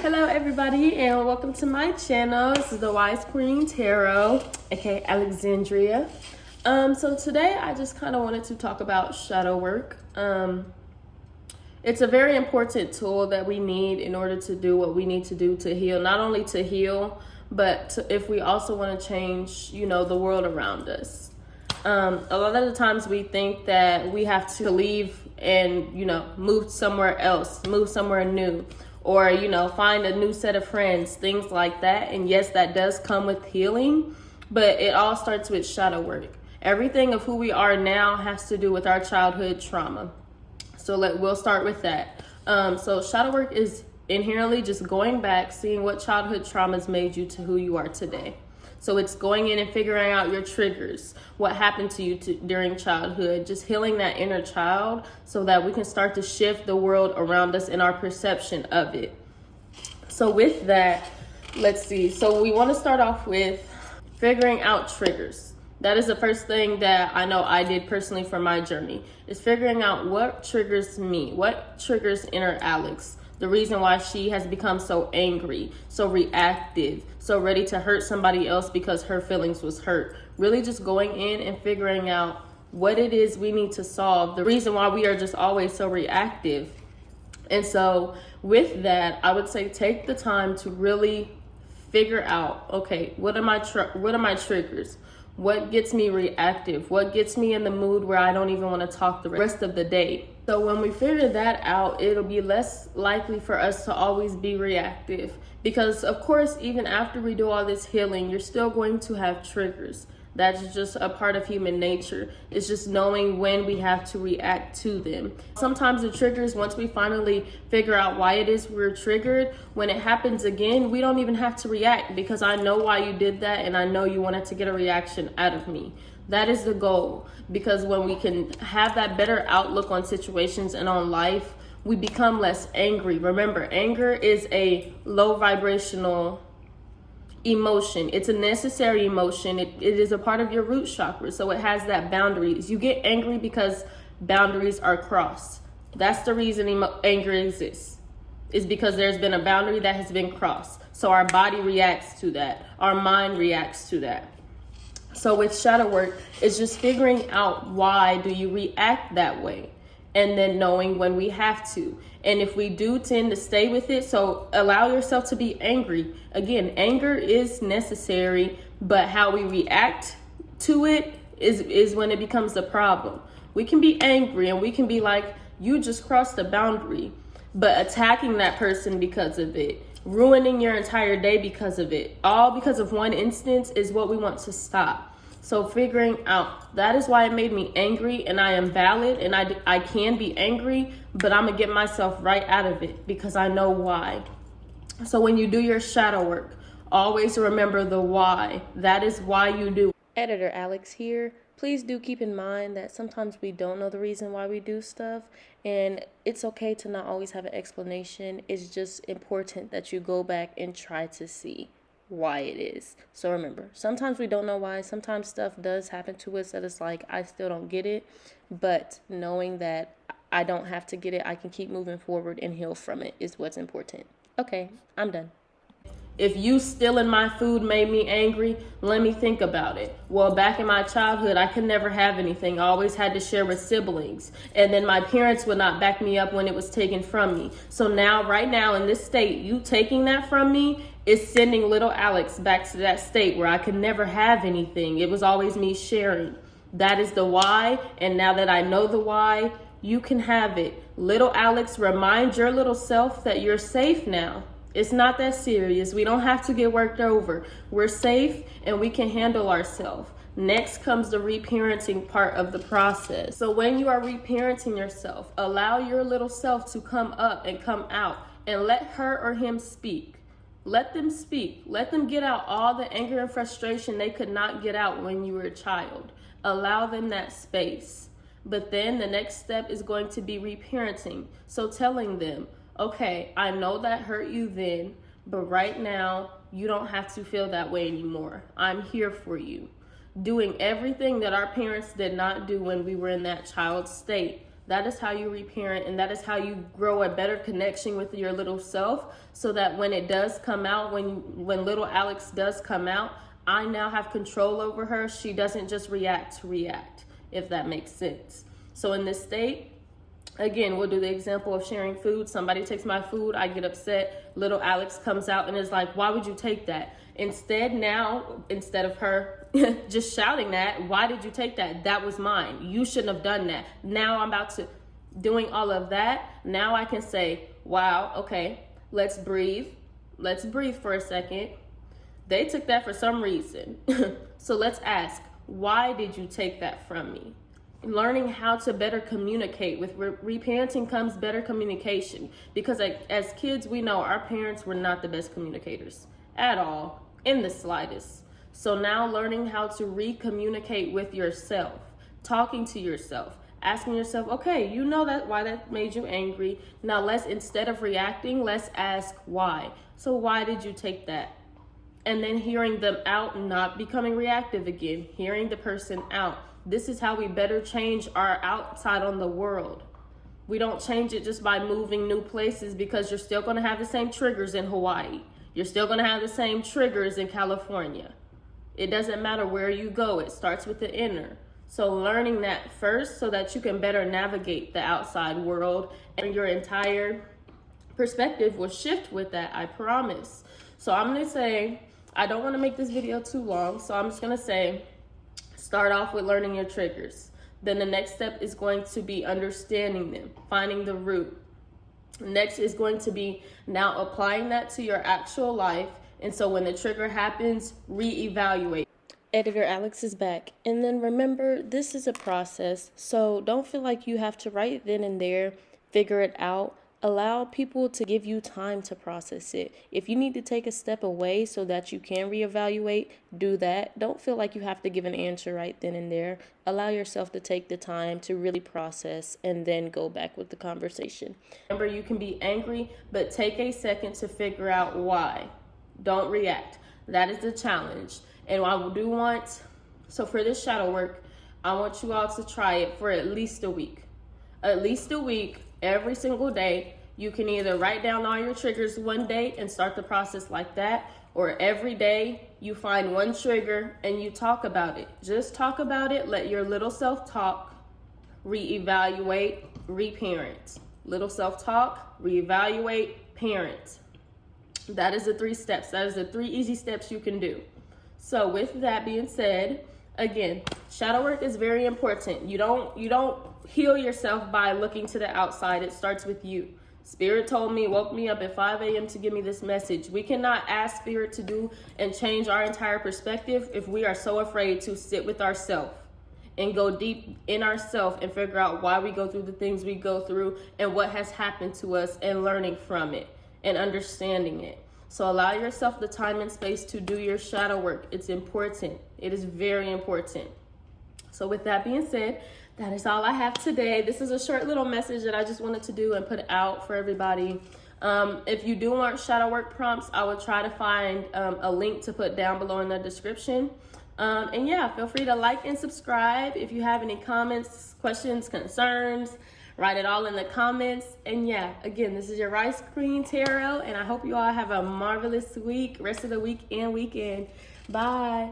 Hello everybody and welcome to my channel. This is the Wise Queen Tarot, aka Alexandria. So today I just kind of wanted to talk about shadow work. It's a very important tool that we need in order to do what we need to do to heal. Not only to heal, but if we also want to change, the world around us. A lot of the times we think that we have to leave and, move somewhere else, move somewhere new, or, find a new set of friends, things like that. And yes, that does come with healing, but it all starts with shadow work. Everything of who we are now has to do with our childhood trauma. So we'll start with that. So shadow work is inherently just going back, seeing what childhood traumas made you to who you are today. So it's going in and figuring out your triggers, what happened to you during childhood, just healing that inner child so that we can start to shift the world around us and our perception of it. So with that, let's see. So we want to start off with figuring out triggers. That is the first thing that I know I did personally for my journey, is figuring out what triggers me, what triggers inner Alex. The reason why she has become so angry, so reactive, so ready to hurt somebody else because her feelings was hurt. Really just going in and figuring out what it is we need to solve. The reason why we are just always so reactive. And so with that, I would say take the time to really figure out, okay, what are my triggers? What gets me reactive? What gets me in the mood where I don't even want to talk the rest of the day? So when we figure that out, it'll be less likely for us to always be reactive. Because of course, even after we do all this healing, you're still going to have triggers. That's just a part of human nature. It's just knowing when we have to react to them. Sometimes the triggers, once we finally figure out why it is we're triggered, when it happens again, we don't even have to react because I know why you did that and I know you wanted to get a reaction out of me. That is the goal, because when we can have that better outlook on situations and on life, we become less angry. Remember, anger is a low vibrational emotion. It's a necessary emotion. It is a part of your root chakra, so it has that boundaries. You get angry because boundaries are crossed. That's the reason anger exists, is because there's been a boundary that has been crossed. So our body reacts to that. Our mind reacts to that. So with shadow work, it's just figuring out why do you react that way, and then knowing when we have to. And if we do tend to stay with it, so allow yourself to be angry. Again, anger is necessary, but how we react to it is when it becomes the problem. We can be angry and we can be like, you just crossed the boundary, but attacking that person because of it, ruining your entire day because of it, all because of one instance, is what we want to stop. So figuring out, that is why it made me angry, and I am valid, and I can be angry, but I'm gonna get myself right out of it because I know why. So when you do your shadow work, always remember the why. That is why you do. Editor Alex here. Please do keep in mind that sometimes we don't know the reason why we do stuff, and it's okay to not always have an explanation. It's just important that you go back and try to see why it is. So remember, sometimes we don't know why. Sometimes stuff does happen to us that it's like, I still don't get it, but knowing that I don't have to get it, I can keep moving forward and heal from it is what's important. Okay, I'm done. If you stealing my food made me angry, let me think about it. Well, back in my childhood, I could never have anything. I always had to share with siblings. And then my parents would not back me up when it was taken from me. So now, right now in this state, you taking that from me is sending little Alex back to that state where I could never have anything. It was always me sharing. That is the why. And now that I know the why, you can have it. Little Alex, remind your little self that you're safe now. It's not that serious. We don't have to get worked over. We're safe and we can handle ourselves. Next comes the reparenting part of the process. So when you are reparenting yourself, allow your little self to come up and come out and let her or him speak. Let them speak. Let them get out all the anger and frustration they could not get out when you were a child. Allow them that space. But then the next step is going to be reparenting. So telling them, okay, I know that hurt you then, but right now you don't have to feel that way anymore. I'm here for you. Doing everything that our parents did not do when we were in that child state. That is how you reparent, and that is how you grow a better connection with your little self, so that when it does come out, when little Alex does come out, I now have control over her. She doesn't just react to react, if that makes sense. So in this state, again, we'll do the example of sharing food. Somebody takes my food, I get upset. Little Alex comes out and is like, why would you take that? Instead of her just shouting that, why did you take that? That was mine. You shouldn't have done that. Now I'm about to doing all of that. Now I can say, wow, okay, let's breathe. Let's breathe for a second. They took that for some reason. So let's ask, why did you take that from me? Learning how to better communicate. With reparenting comes better communication, because as kids, we know our parents were not the best communicators at all, in the slightest. So now learning how to re-communicate with yourself, talking to yourself, asking yourself, okay, you know that why that made you angry. Now let's, instead of reacting, let's ask why. So why did you take that? And then hearing them out, not becoming reactive again, hearing the person out. This is how we better change our outside on the world. We don't change it just by moving new places, because you're still going to have the same triggers in Hawaii. You're still going to have the same triggers in California. It doesn't matter where you go. It starts with the inner. So learning that first, so that you can better navigate the outside world, and your entire perspective will shift with that, I promise. So I'm going to say, I don't want to make this video too long, so I'm just going to say, start off with learning your triggers. Then the next step is going to be understanding them, finding the root. Next is going to be now applying that to your actual life. And so when the trigger happens, reevaluate. Editor Alex is back. And then remember, this is a process. So don't feel like you have to right then and there figure it out. Allow people to give you time to process it. If you need to take a step away so that you can reevaluate, do that. Don't feel like you have to give an answer right then and there. Allow yourself to take the time to really process and then go back with the conversation. Remember, you can be angry, but take a second to figure out why. Don't react. That is the challenge. And I do want, so for this shadow work, I want you all to try it for at least a week. At least a week. Every single day. You can either write down all your triggers one day and start the process like that, or every day you find one trigger and you talk about it. Just talk about it. Let your little self talk, reevaluate, reparent. Little self talk, reevaluate, parent. That is the 3 steps. That is the 3 easy steps you can do. So with that being said, again, shadow work is very important. You don't heal yourself by looking to the outside. It starts with you. Spirit told me, woke me up at 5 a.m. to give me this message. We cannot ask Spirit to do and change our entire perspective if we are so afraid to sit with ourselves and go deep in ourselves and figure out why we go through the things we go through and what has happened to us, and learning from it and understanding it. So allow yourself the time and space to do your shadow work. It's important. It is very important. So with that being said, that is all I have today. This is a short little message that I just wanted to do and put out for everybody. If you do want shadow work prompts, I will try to find a link to put down below in the description. And yeah, feel free to like and subscribe. If you have any comments, questions, concerns, write it all in the comments. And yeah, again, this is your Rice Queen Tarot, and I hope you all have a marvelous week, rest of the week and weekend. Bye.